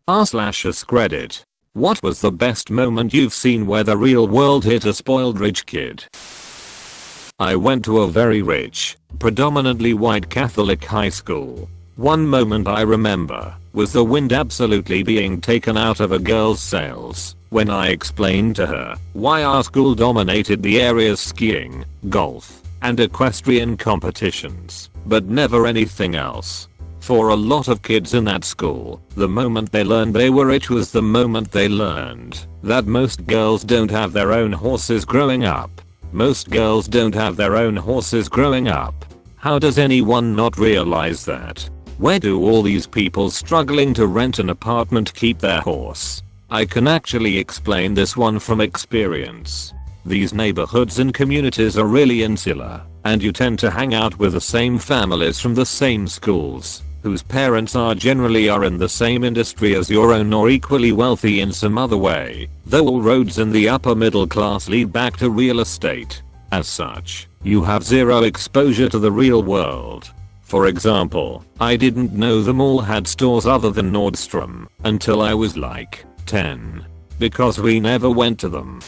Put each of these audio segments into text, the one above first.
r/AskReddit. What was the best moment you've seen where the real world hit a spoiled rich kid? I went to a very rich, predominantly white Catholic high school. One moment I remember was the wind absolutely being taken out of a girl's sails when I explained to her why our school dominated the area's skiing, golf, and equestrian competitions, but never anything else. For a lot of kids in that school, the moment they learned they were rich was the moment they learned that most girls don't have their own horses growing up. Most girls don't have their own horses growing up. How does anyone not realize that? Where do all these people struggling to rent an apartment keep their horse? I can actually explain this one from experience. These neighborhoods and communities are really insular, and you tend to hang out with the same families from the same schools, whose parents are generally in the same industry as your own or equally wealthy in some other way, though all roads in the upper middle class lead back to real estate. As such, you have zero exposure to the real world. For example, I didn't know the mall had stores other than Nordstrom until I was like 10, because we never went to them.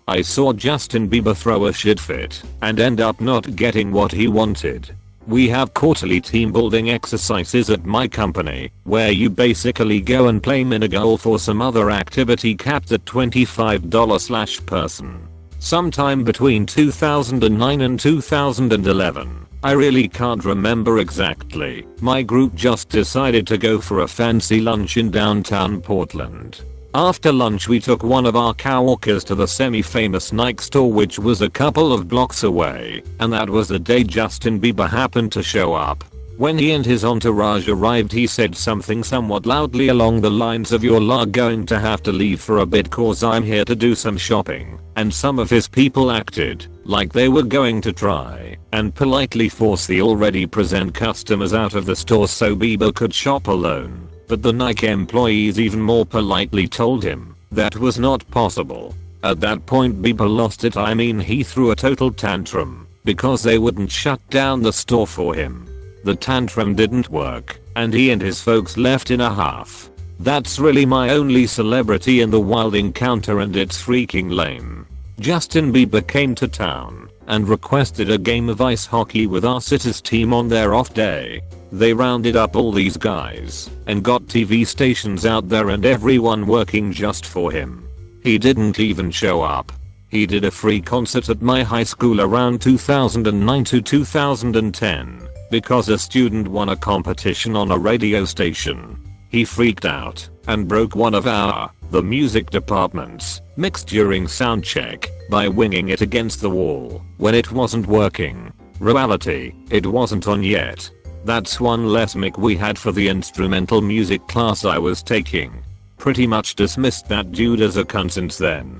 I saw Justin Bieber throw a shit fit and end up not getting what he wanted. We have quarterly team building exercises at my company where you basically go and play minigolf or some other activity capped at $25/person. Sometime between 2009 and 2011. I really can't remember exactly. My group just decided to go for a fancy lunch in downtown Portland. After lunch we took one of our coworkers to the semi-famous Nike store, which was a couple of blocks away, and that was the day Justin Bieber happened to show up. When he and his entourage arrived, he said something somewhat loudly along the lines of, "You're going to have to leave for a bit cause I'm here to do some shopping," and some of his people acted like they were going to try and politely force the already present customers out of the store so Bieber could shop alone. But the Nike employees even more politely told him that was not possible. At that point Bieber lost it. I mean, he threw a total tantrum because they wouldn't shut down the store for him. The tantrum didn't work, and he and his folks left in a huff. That's really my only celebrity in the wild encounter, and it's freaking lame. Justin Bieber came to town and requested a game of ice hockey with our city's team on their off day. They rounded up all these guys and got TV stations out there and everyone working just for him. He didn't even show up. He did a free concert at my high school around 2009 to 2010 because a student won a competition on a radio station. He freaked out and broke one of the music department's mix during sound check by winging it against the wall when it wasn't working. Reality, it wasn't on yet. That's one less mic we had for the instrumental music class I was taking. Pretty much dismissed that dude as a cunt since then.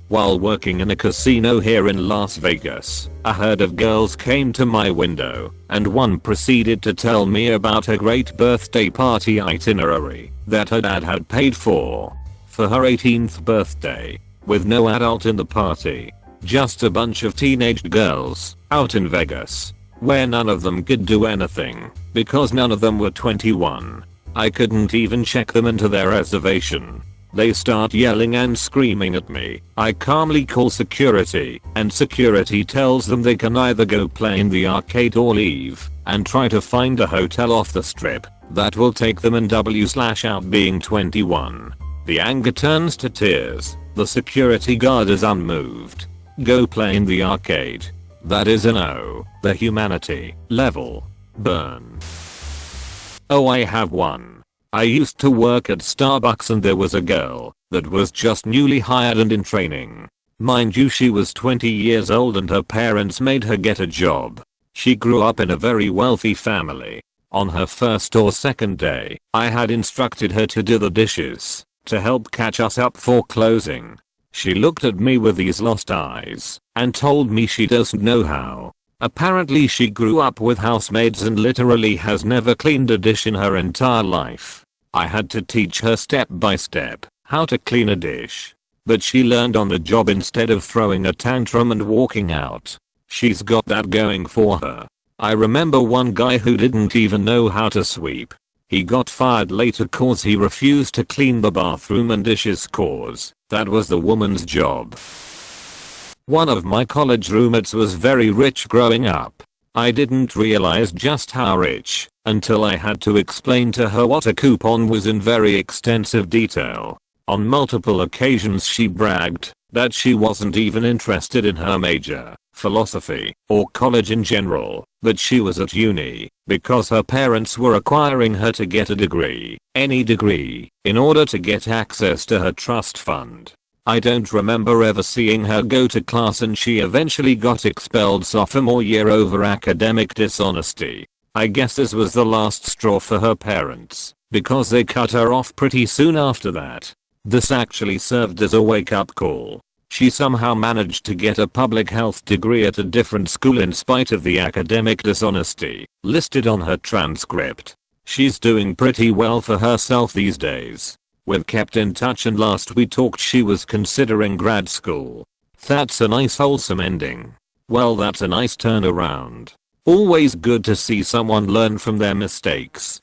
While working in a casino here in Las Vegas, a herd of girls came to my window, and one proceeded to tell me about a great birthday party itinerary that her dad had paid for her 18th birthday, with no adult in the party. Just a bunch of teenage girls out in Vegas, where none of them could do anything because none of them were 21. I couldn't even check them into their reservation. They start yelling and screaming at me. I calmly call security, and security tells them they can either go play in the arcade or leave and try to find a hotel off the strip that will take them and out being 21. The anger turns to tears. The security guard is unmoved. Go play in the arcade. That is a no. The humanity level. Burn. Oh, I have one. I used to work at Starbucks and there was a girl that was just newly hired and in training. Mind you, she was 20 years old and her parents made her get a job. She grew up in a very wealthy family. On her first or second day, I had instructed her to do the dishes to help catch us up for closing. She looked at me with these lost eyes and told me she doesn't know how. Apparently she grew up with housemaids and literally has never cleaned a dish in her entire life. I had to teach her step by step how to clean a dish. But she learned on the job instead of throwing a tantrum and walking out. She's got that going for her. I remember one guy who didn't even know how to sweep. He got fired later cause he refused to clean the bathroom and dishes cause that was the woman's job. One of my college roommates was very rich growing up. I didn't realize just how rich until I had to explain to her what a coupon was in very extensive detail. On multiple occasions she bragged that she wasn't even interested in her major, philosophy, or college in general, but she was at uni because her parents were requiring her to get a degree, any degree, in order to get access to her trust fund. I don't remember ever seeing her go to class and she eventually got expelled sophomore year over academic dishonesty. I guess this was the last straw for her parents, because they cut her off pretty soon after that. This actually served as a wake-up call. She somehow managed to get a public health degree at a different school in spite of the academic dishonesty listed on her transcript. She's doing pretty well for herself these days. We've kept in touch and last we talked she was considering grad school. That's a nice wholesome ending. Well, that's a nice turnaround. Always good to see someone learn from their mistakes.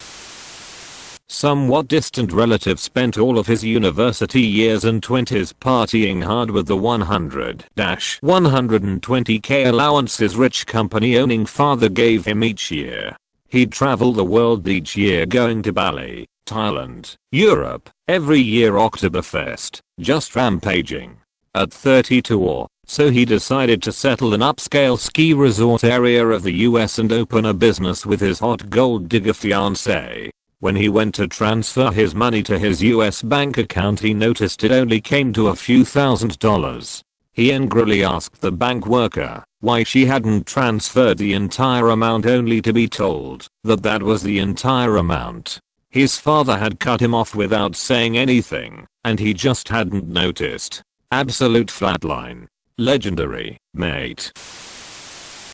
Somewhat distant relative spent all of his university years and 20s partying hard with the 120k allowance his rich company owning father gave him each year. He'd travel the world each year going to Bali, Thailand, Europe, every year Oktoberfest, just rampaging. At 32 or so he decided to settle in upscale ski resort area of the US and open a business with his hot gold digger fiancée. When he went to transfer his money to his US bank account he noticed it only came to a few $1,000s. He angrily asked the bank worker why she hadn't transferred the entire amount only to be told that that was the entire amount. His father had cut him off without saying anything and he just hadn't noticed. Absolute flatline. Legendary, mate.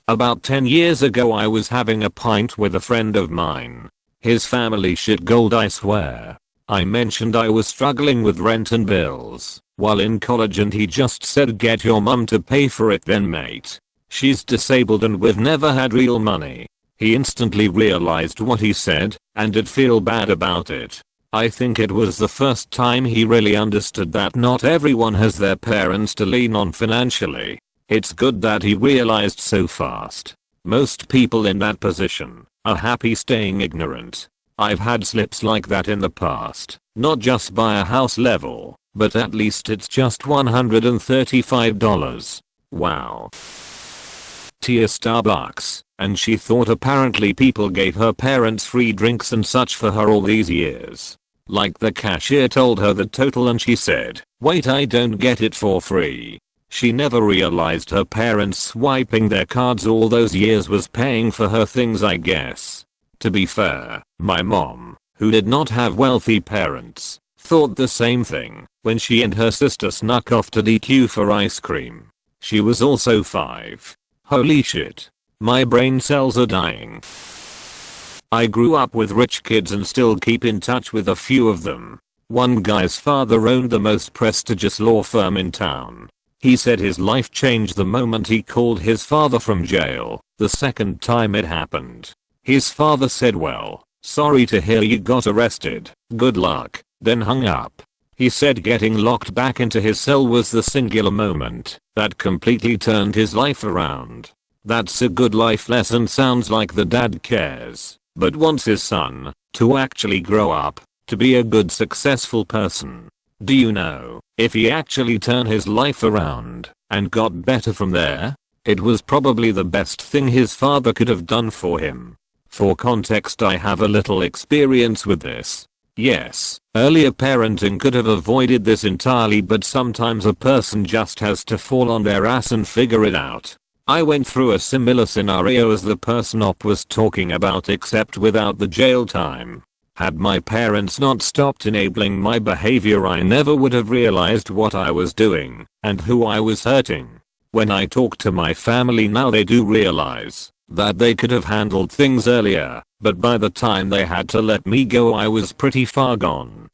About 10 years ago I was having a pint with a friend of mine. His family shit gold I swear. I mentioned I was struggling with rent and bills while in college and he just said get your mum to pay for it then mate. She's disabled and we've never had real money. He instantly realized what he said and did feel bad about it. I think it was the first time he really understood that not everyone has their parents to lean on financially. It's good that he realized so fast. Most people in that position are happy staying ignorant. I've had slips like that in the past, not just by a house level, but at least it's just $135. Wow. Tia Starbucks, and she thought apparently people gave her parents free drinks and such for her all these years. Like the cashier told her the total and she said, wait, I don't get it for free. She never realized her parents swiping their cards all those years was paying for her things I guess. To be fair, my mom, who did not have wealthy parents, thought the same thing when she and her sister snuck off to DQ for ice cream. She was also 5. Holy shit. My brain cells are dying. I grew up with rich kids and still keep in touch with a few of them. One guy's father owned the most prestigious law firm in town. He said his life changed the moment he called his father from jail, the second time it happened. His father said, well, sorry to hear you got arrested, good luck, then hung up. He said getting locked back into his cell was the singular moment that completely turned his life around. That's a good life lesson. Sounds like the dad cares, but wants his son to actually grow up, to be a good successful person. Do you know if he actually turned his life around and got better from there? It was probably the best thing his father could have done for him. For context, I have a little experience with this. Yes, earlier parenting could have avoided this entirely, but sometimes a person just has to fall on their ass and figure it out. I went through a similar scenario as the person Op was talking about, except without the jail time. Had my parents not stopped enabling my behavior, I never would have realized what I was doing and who I was hurting. When I talk to my family now, they do realize that they could have handled things earlier, but by the time they had to let me go, I was pretty far gone.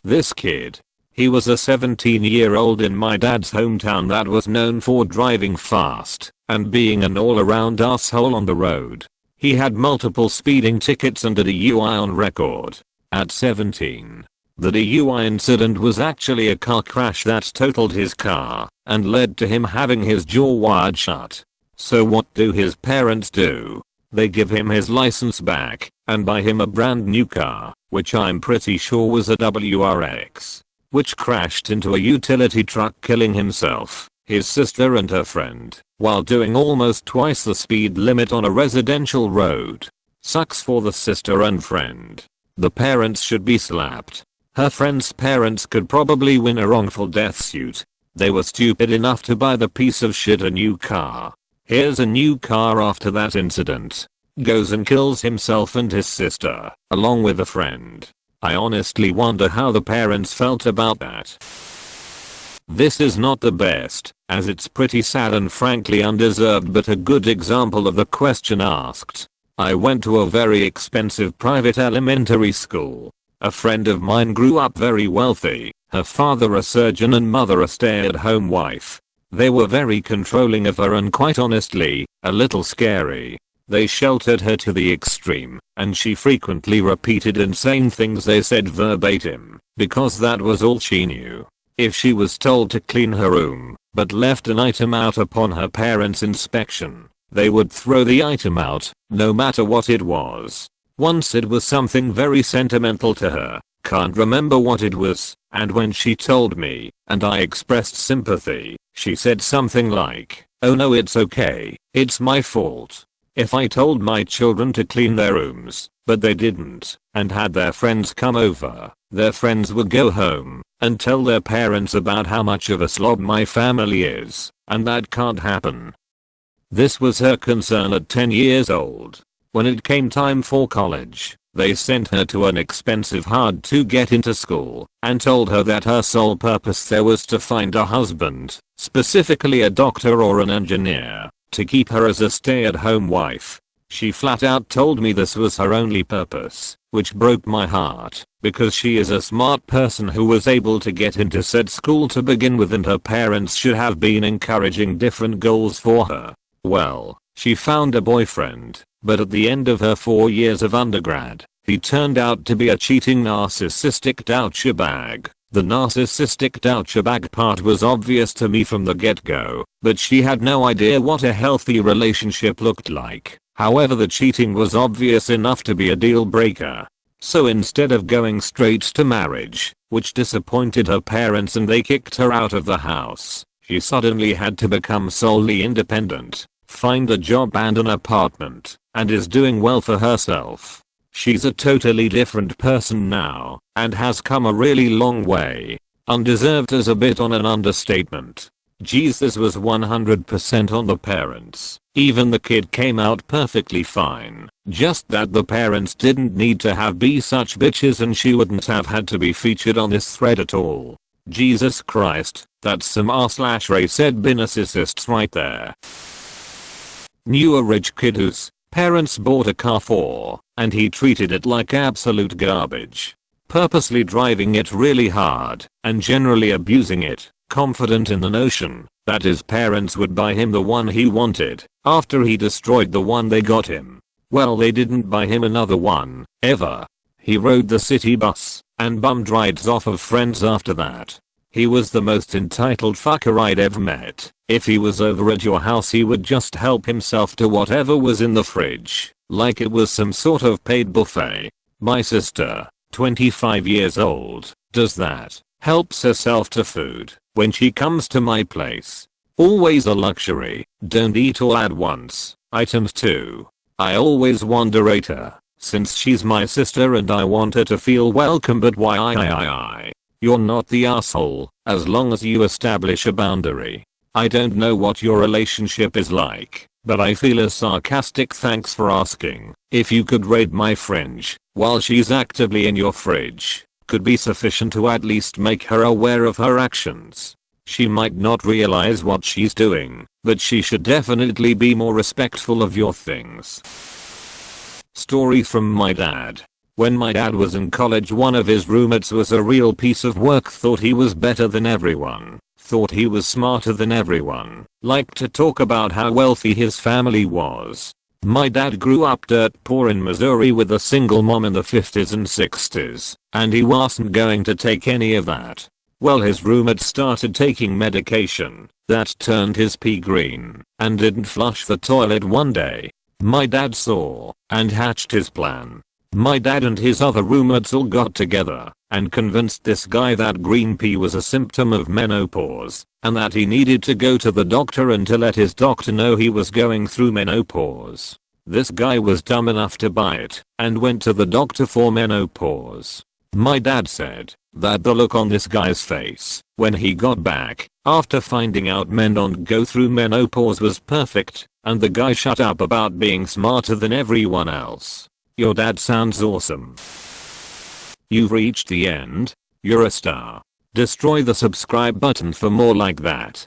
This kid. He was a 17-year-old in my dad's hometown that was known for driving fast and being an all-around asshole on the road. He had multiple speeding tickets and a DUI on record. At 17, the DUI incident was actually a car crash that totaled his car and led to him having his jaw wired shut. So what do his parents do? They give him his license back and buy him a brand new car, which I'm pretty sure was a WRX, which crashed into a utility truck, killing himself, his sister and her friend, while doing almost twice the speed limit on a residential road. Sucks for the sister and friend. The parents should be slapped. Her friend's parents could probably win a wrongful death suit. They were stupid enough to buy the piece of shit a new car. Here's a new car after that incident. Goes and kills himself and his sister, along with a friend. I honestly wonder how the parents felt about that. This is not the best, as it's pretty sad and frankly undeserved, but a good example of the question asked. I went to a very expensive private elementary school. A friend of mine grew up very wealthy, her father a surgeon and mother a stay-at-home wife. They were very controlling of her and quite honestly, a little scary. They sheltered her to the extreme, and she frequently repeated insane things they said verbatim, because that was all she knew. If she was told to clean her room, but left an item out upon her parents' inspection, they would throw the item out, no matter what it was. Once it was something very sentimental to her, can't remember what it was, and when she told me, and I expressed sympathy, she said something like, "Oh no, it's okay, it's my fault. If I told my children to clean their rooms, but they didn't, and had their friends come over, their friends would go home and tell their parents about how much of a slob my family is, and that can't happen." This was her concern at 10 years old. When it came time for college, they sent her to an expensive hard to get into school and told her that her sole purpose there was to find a husband, specifically a doctor or an engineer, to keep her as a stay-at-home wife. She flat out told me this was her only purpose, which broke my heart, because she is a smart person who was able to get into said school to begin with, and her parents should have been encouraging different goals for her. Well, she found a boyfriend, but at the end of her 4 years of undergrad, he turned out to be a cheating narcissistic douchebag. The narcissistic douchebag part was obvious to me from the get-go, but she had no idea what a healthy relationship looked like. However, the cheating was obvious enough to be a deal breaker. So instead of going straight to marriage, which disappointed her parents and they kicked her out of the house, she suddenly had to become solely independent, find a job and an apartment, and is doing well for herself. She's a totally different person now, and has come a really long way. Undeserved is a bit on an understatement. Jesus was 100% on the parents. Even the kid came out perfectly fine. Just that the parents didn't need to be such bitches, and she wouldn't have had to be featured on this thread at all. Jesus Christ, that's some r/race-ed narcissists right there. Knew a rich kid whose parents bought a car for, and he treated it like absolute garbage. Purposely driving it really hard, and generally abusing it, confident in the notion that his parents would buy him the one he wanted, after he destroyed the one they got him. Well, they didn't buy him another one, ever. He rode the city bus, and bummed rides off of friends after that. He was the most entitled fucker I'd ever met. If he was over at your house, he would just help himself to whatever was in the fridge, like it was some sort of paid buffet. My sister, 25 years old, does that. Helps herself to food when she comes to my place. Always a luxury. Don't eat all at once. Items too. I always wonder her, since she's my sister and I want her to feel welcome, but why? You're not the asshole, as long as you establish a boundary. I don't know what your relationship is like, but I feel a sarcastic thanks for asking. If you could raid my fridge while she's actively in your fridge, could be sufficient to at least make her aware of her actions. She might not realize what she's doing, but she should definitely be more respectful of your things. Story from my dad. When my dad was in college, one of his roommates was a real piece of work, thought he was better than everyone, thought he was smarter than everyone, liked to talk about how wealthy his family was. My dad grew up dirt poor in Missouri with a single mom in the 50s and 60s, and he wasn't going to take any of that. Well, his roommate started taking medication that turned his pee green and didn't flush the toilet one day. My dad saw and hatched his plan. My dad and his other roommates all got together and convinced this guy that green pee was a symptom of menopause and that he needed to go to the doctor and to let his doctor know he was going through menopause. This guy was dumb enough to buy it and went to the doctor for menopause. My dad said that the look on this guy's face when he got back after finding out men don't go through menopause was perfect, and the guy shut up about being smarter than everyone else. Your dad sounds awesome. You've reached the end. You're a star. Destroy the subscribe button for more like that.